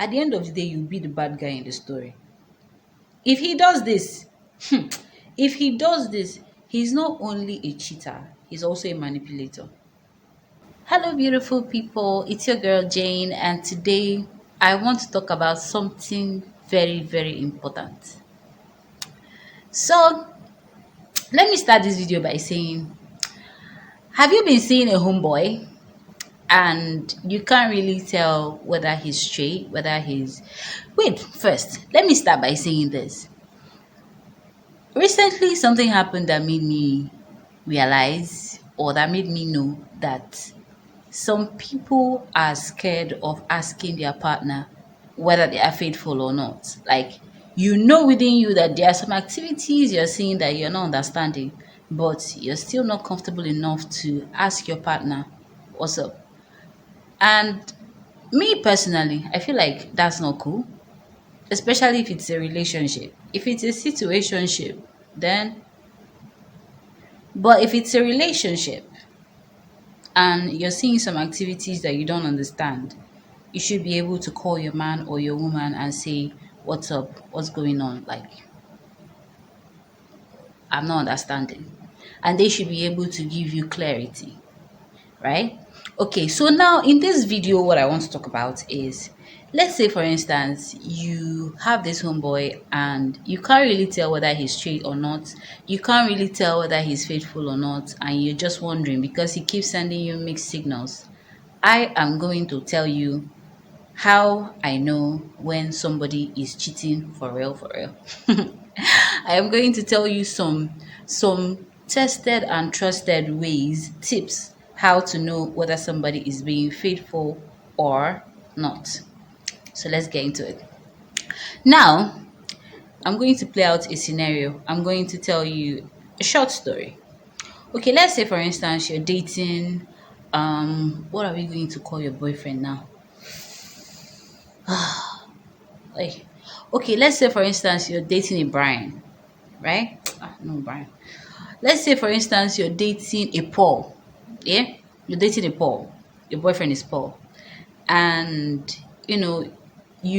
at the end of the day, you'll be the bad guy in the story. If he does this, if he does this, he's not only a cheater, he's also a manipulator. Hello, beautiful people. It's your girl Jane, and today I want to talk about something very, very important. So, let me start this video by saying, have you been seeing a homeboy and you can't really tell whether he's straight, whether he's. Wait, first, let me start by saying this. Recently, something happened that made me realize or that made me know that some people are scared of asking their partner whether they are faithful or not. Like, you know within you that there are some activities you're seeing that you're not understanding, but you're still not comfortable enough to ask your partner what's up. And me personally, I feel like that's not cool, especially if it's a relationship. If it's a situationship, then, but if it's a relationship and you're seeing some activities that you don't understand, you should be able to call your man or your woman and say, what's up? What's going on? Like, I'm not understanding. And they should be able to give you clarity, right? Okay, so now in this video, what I want to talk about is, let's say for instance, you have this homeboy and you can't really tell whether he's straight or not. You can't really tell whether he's faithful or not, and you're just wondering because he keeps sending you mixed signals. I am going to tell you how I know when somebody is cheating for real, for real. I am going to tell you some tested and trusted ways, tips, how to know whether somebody is being faithful or not. So let's get into it. Now, I'm going to play out a scenario. I'm going to tell you a short story. Okay, let's say for instance you're dating what are we going to call your boyfriend now? Like, okay, let's say for instance you're dating a Brian, right? No, Brian. Let's say for instance you're dating a Paul. Yeah? You're dating a Paul. Your boyfriend is Paul. And you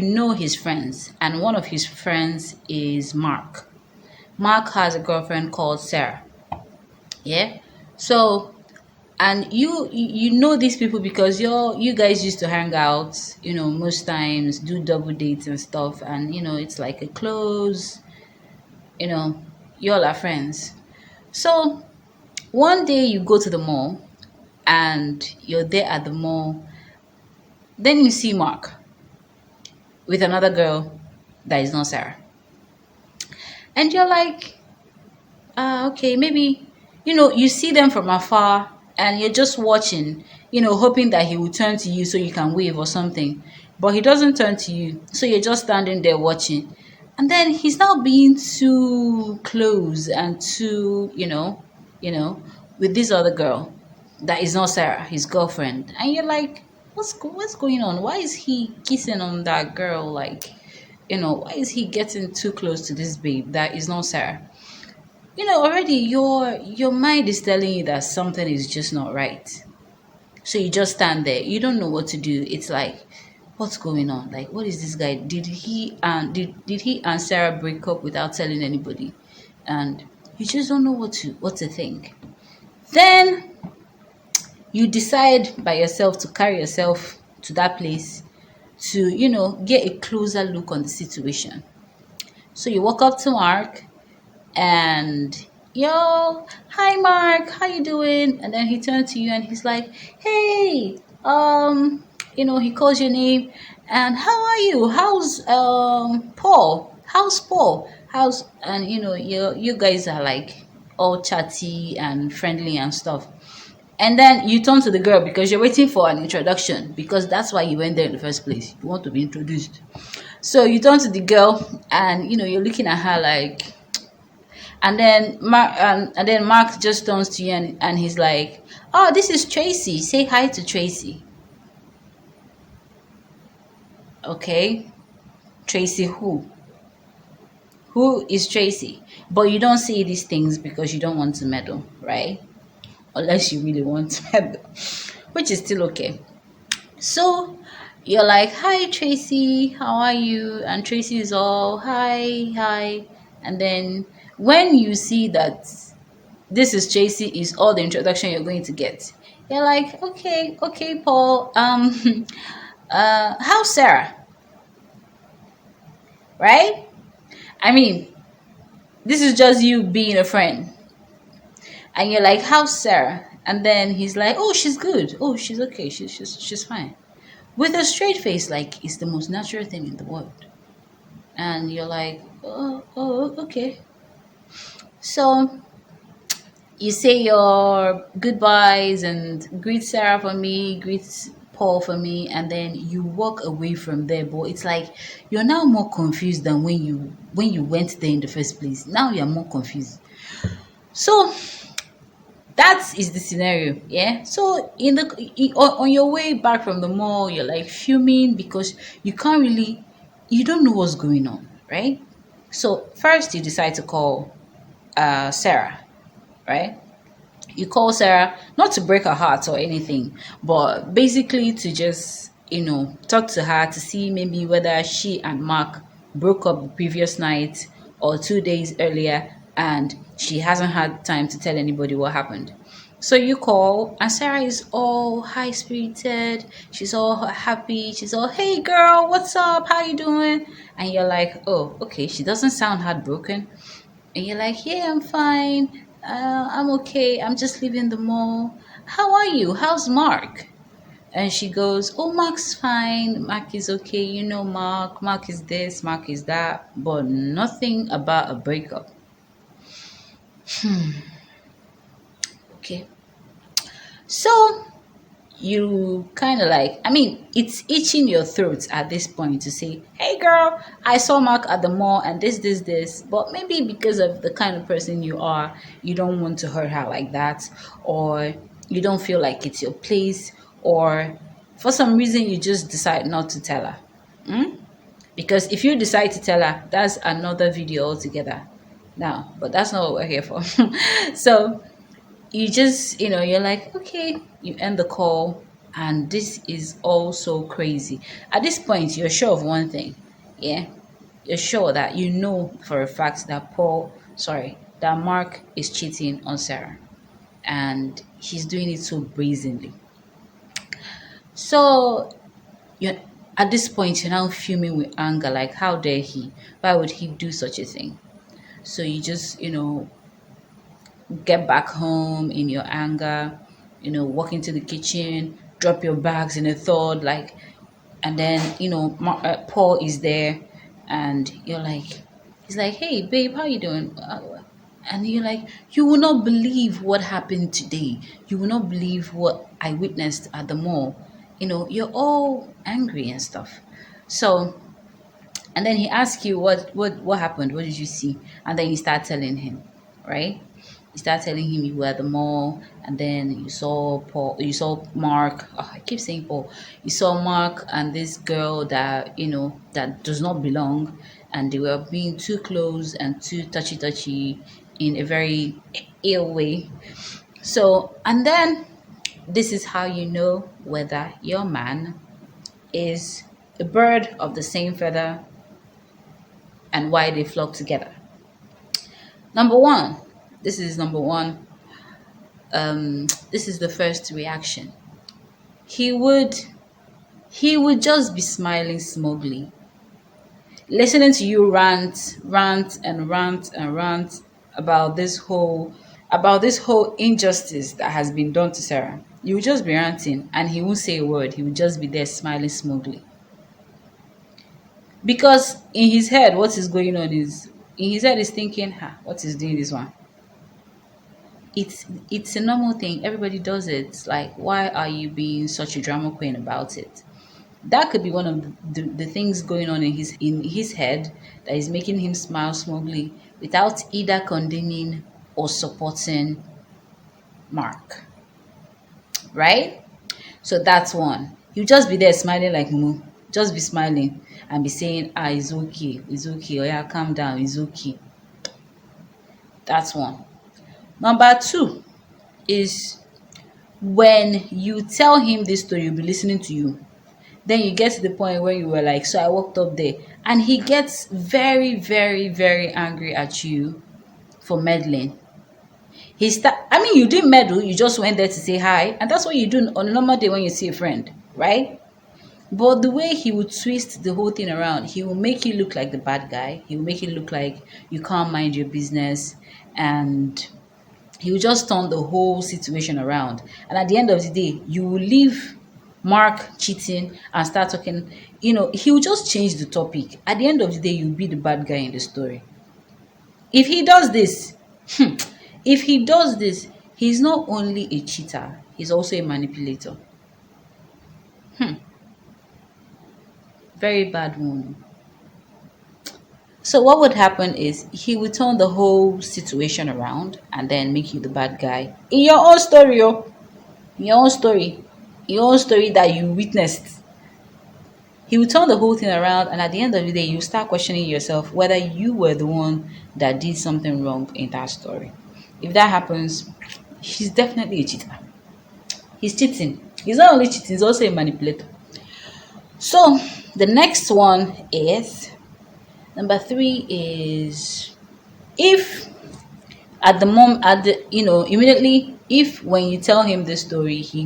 know his friends, and one of his friends is Mark. Mark has a girlfriend called Sarah. Yeah? So, and you know these people because you guys used to hang out, most times do double dates and stuff, and it's like a close, you know you all are friends. So one day you go to the mall and you're there at the mall, then you see Mark with another girl that is not Sarah, and you're like, okay, maybe, you see them from afar and you're just watching, hoping that he will turn to you so you can wave or something. But he doesn't turn to you. So you're just standing there watching. And then he's now being too close and too, with this other girl that is not Sarah, his girlfriend. And you're like, what's going on? Why is he kissing on that girl? Like, why is he getting too close to this babe that is not Sarah? Already your mind is telling you that something is just not right. So you just stand there, you don't know what to do. It's like, what's going on? Like, what is this guy? Did he and Sarah break up without telling anybody? And you just don't know what to think. Then you decide by yourself to carry yourself to that place to get a closer look on the situation. So you walk up to Mark and, yo, hi Mark, how you doing? And then he turns to you and he's like, hey, he calls your name, and how are you? How's Paul? How's Paul? How's And you guys are like all chatty and friendly and stuff. And then you turn to the girl because you're waiting for an introduction, because that's why you went there in the first place. You want to be introduced. So you turn to the girl and you're looking at her like. And then Mark just turns to you and he's like, oh, this is Tracy. Say hi to Tracy. Okay. Tracy who? Who is Tracy? But you don't say these things because you don't want to meddle, right? Unless you really want to meddle, which is still okay. So You're like, "Hi, Tracy, how are you?" And Tracy is all, "Hi, hi." And then when you see that this is Tracy, is all the introduction you're going to get, you're like, "Okay, okay, Paul. How's Sarah?" Right? I mean, this is just you being a friend, and you're like, "How's Sarah?" And then he's like, "Oh, she's good. Oh, she's okay. She's fine." With a straight face, like it's the most natural thing in the world. And you're like, oh, okay. So you say your goodbyes and greet Sarah for me, greet Paul for me, and then you walk away from there. But it's like you're now more confused than when you went there in the first place. Now you're more confused. So that is the scenario, yeah. So on your way back from the mall, you're like fuming because you can't really, you don't know what's going on, right? So first you decide to call Sarah, right? You call Sarah not to break her heart or anything, but basically to just, talk to her to see maybe whether she and Mark broke up the previous night or 2 days earlier and she hasn't had time to tell anybody what happened. So you call, and Sarah is all high spirited. She's all happy. She's all, "Hey girl, what's up? How you doing?" And you're like, "Oh, okay." She doesn't sound heartbroken. And you're like, "Yeah, I'm fine. I'm okay. I'm just leaving the mall. How are you? How's Mark?" And she goes, "Oh, Mark's fine. Mark is okay. You know Mark. Mark is this, Mark is that, but nothing about a breakup." Okay. So you kind of like, I mean, it's itching your throat at this point to say, "Hey girl, I saw Mark at the mall and this, but maybe because of the kind of person you are, you don't want to hurt her like that, or you don't feel like it's your place, or for some reason you just decide not to tell her." Because if you decide to tell her, that's another video altogether now, but that's not what we're here for. So you just, you're like, "Okay," you end the call, and this is also crazy. At this point, you're sure of one thing, yeah? You're sure that you know for a fact that that Mark is cheating on Sarah, and he's doing it so brazenly. So you're at this point, you're now fuming with anger, like, how dare he? Why would he do such a thing? So you just, get back home in your anger, walk into the kitchen, drop your bags in a thud, like, and then, Paul is there, and he's like, "Hey, babe, how you doing?" And you're like, "You will not believe what happened today. You will not believe what I witnessed at the mall." You're all angry and stuff. So, and then he asks you what happened, what did you see, and then you start telling him, right? You start telling him you were at the mall, and then you saw Mark. Oh, I keep saying Paul. You saw Mark and this girl that that does not belong, and they were being too close and too touchy in a very ill way. So, and then this is how you know whether your man is a bird of the same feather and why they flock together. Number one, this is number one. This is the first reaction. He would he would just be smiling smugly, listening to you rant about this whole injustice that has been done to Sarah. You would just be ranting, and he won't say a word. He would just be there smiling smugly. Because in his head, what is going on is in his head is thinking, what is doing this one? It's a normal thing. Everybody does it. Like, why are you being such a drama queen about it? That could be one of the things going on in his head that is making him smile smugly without either condemning or supporting Mark. Right? So that's one. He'll just be there smiling like moo. Just be smiling and be saying, it's okay, it's okay, oh yeah, calm down, it's okay. That's one. Number two is when you tell him this story, he'll be listening to you. Then you get to the point where you were like, so I walked up there. And he gets very, very, very angry at you for meddling. I mean, you didn't meddle, you just went there to say hi. And that's what you do on a normal day when you see a friend, right? But the way he would twist the whole thing around, he will make you look like the bad guy. He will make it look like you can't mind your business. And he will just turn the whole situation around. And at the end of the day, you will leave Mark cheating and start talking. He will just change the topic. At the end of the day, you'll be the bad guy in the story. If he does this, if he does this, he's not only a cheater, he's also a manipulator. Very bad one. So what would happen is he would turn the whole situation around and then make you the bad guy in your own story, in your own story, your own story that you witnessed. He would turn the whole thing around, and at the end of the day, you start questioning yourself whether you were the one that did something wrong in that story. If that happens, he's definitely a cheater. He's cheating. He's not only cheating, he's also a manipulator. So the next one is number three is if at the immediately, if when you tell him the story he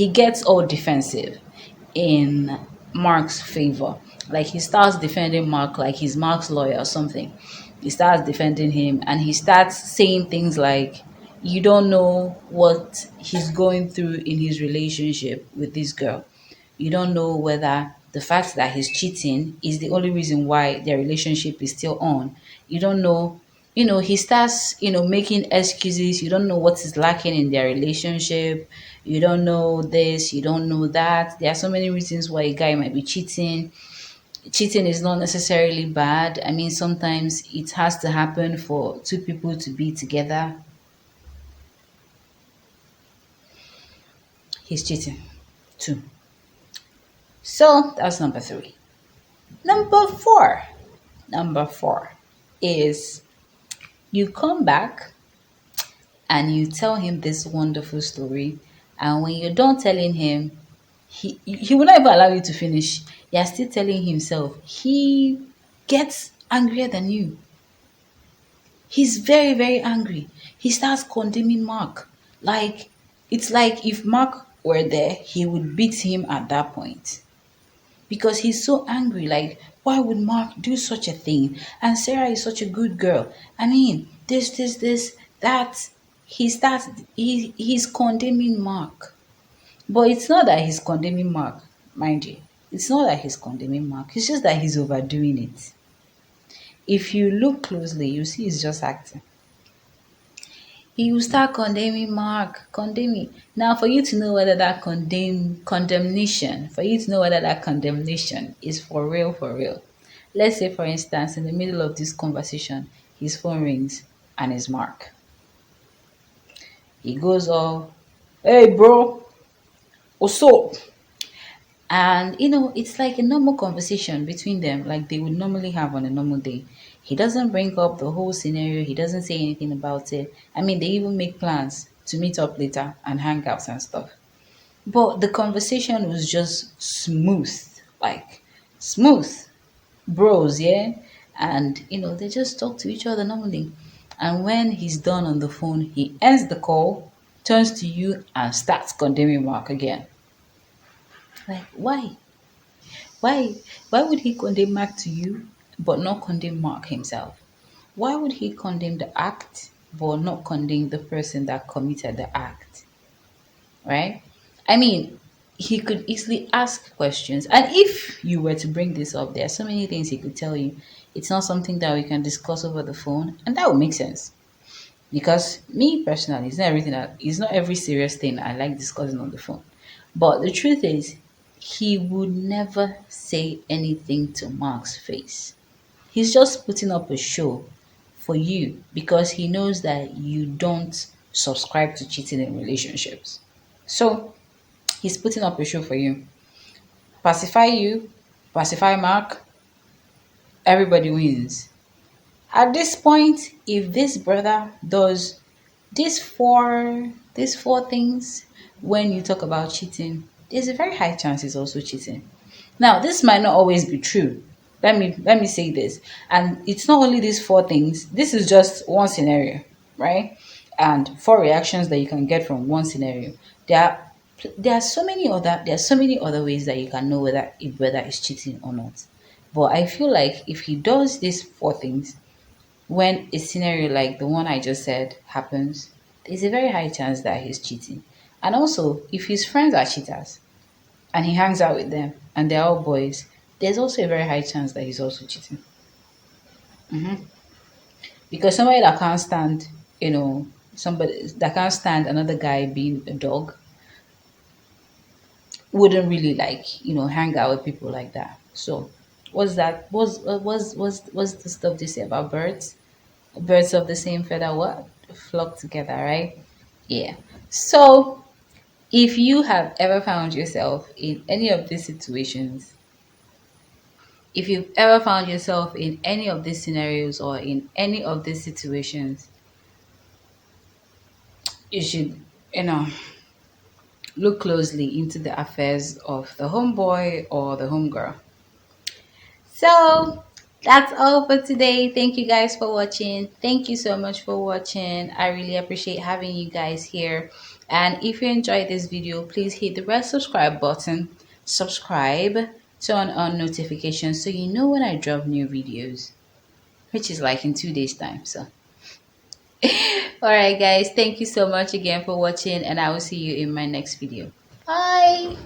gets all defensive in Mark's favor. Like he starts defending Mark like he's Mark's lawyer or something. He starts defending him and he starts saying things like, you don't know what he's going through in his relationship with this girl. You don't know whether the fact that he's cheating is the only reason why their relationship is still on. You don't know, he starts, making excuses. You don't know what is lacking in their relationship. You don't know this, you don't know that. There are so many reasons why a guy might be cheating. Cheating is not necessarily bad. I mean, sometimes it has to happen for two people to be together. He's cheating too. So that's number three. Number four. Number four is you come back and you tell him this wonderful story. And when you're done telling him, he will not even allow you to finish. You're still telling himself. He gets angrier than you. He's very, very angry. He starts condemning Mark. Like, it's like if Mark were there, he would beat him at that point. Because he's so angry. Like, why would Mark do such a thing? And Sarah is such a good girl. I mean, this, that. He's condemning Mark. But it's not that he's condemning Mark, mind you. It's not that he's condemning Mark. It's just that he's overdoing it. If you look closely, you see he's just acting. He will start condemning Mark, condemning. Now, for you to know whether that condemnation is for real. Let's say, for instance, in the middle of this conversation, his phone rings and it's Mark. He goes off, hey bro, what's up? And it's like a normal conversation between them, like they would normally have on a normal day. He doesn't bring up the whole scenario, he doesn't say anything about it. I mean, they even make plans to meet up later and hang out and stuff. But the conversation was just smooth, like smooth bros, yeah? And they just talk to each other normally. And when he's done on the phone, he ends the call, turns to you, and starts condemning Mark again. Like, why? Why? Why would he condemn Mark to you, but not condemn Mark himself? Why would he condemn the act, but not condemn the person that committed the act? Right? I mean, he could easily ask questions. And if you were to bring this up, there are so many things he could tell you. It's not something that we can discuss over the phone, and that would make sense. Because me personally, it's not every serious thing I like discussing on the phone. But the truth is, he would never say anything to Mark's face. He's just putting up a show for you because he knows that you don't subscribe to cheating in relationships. So he's putting up a show for you. Pacify you, pacify Mark, everybody wins. At this point, if this brother does these four things when you talk about cheating, there's a very high chance he's also cheating. Now, this might not always be true. Let me say this. And it's not only these four things. This is just one scenario, right? And four reactions that you can get from one scenario. There are there are so many other ways that you can know whether it's cheating or not. But I feel like if he does these four things, when a scenario like the one I just said happens, there's a very high chance that he's cheating. And also, if his friends are cheaters and he hangs out with them and they're all boys, there's also a very high chance that he's also cheating. Because somebody that can't stand, somebody that can't stand another guy being a dog wouldn't really like, hang out with people like that. So, what's that? Was the stuff they say about birds? Birds of the same feather, what? Flock together, right? Yeah. So, if you have ever found yourself in any of these situations, if you've ever found yourself in any of these scenarios or in any of these situations, you should, you know, look closely into the affairs of the homeboy or the homegirl. So that's all for today. Thank you guys for watching. Thank you so much for watching. I really appreciate having you guys here. And if you enjoyed this video, please hit the red subscribe button. Subscribe, turn on notifications so you know when I drop new videos, which is like in 2 days time. So all right guys, thank you so much again for watching, and I will see you in my next video. Bye.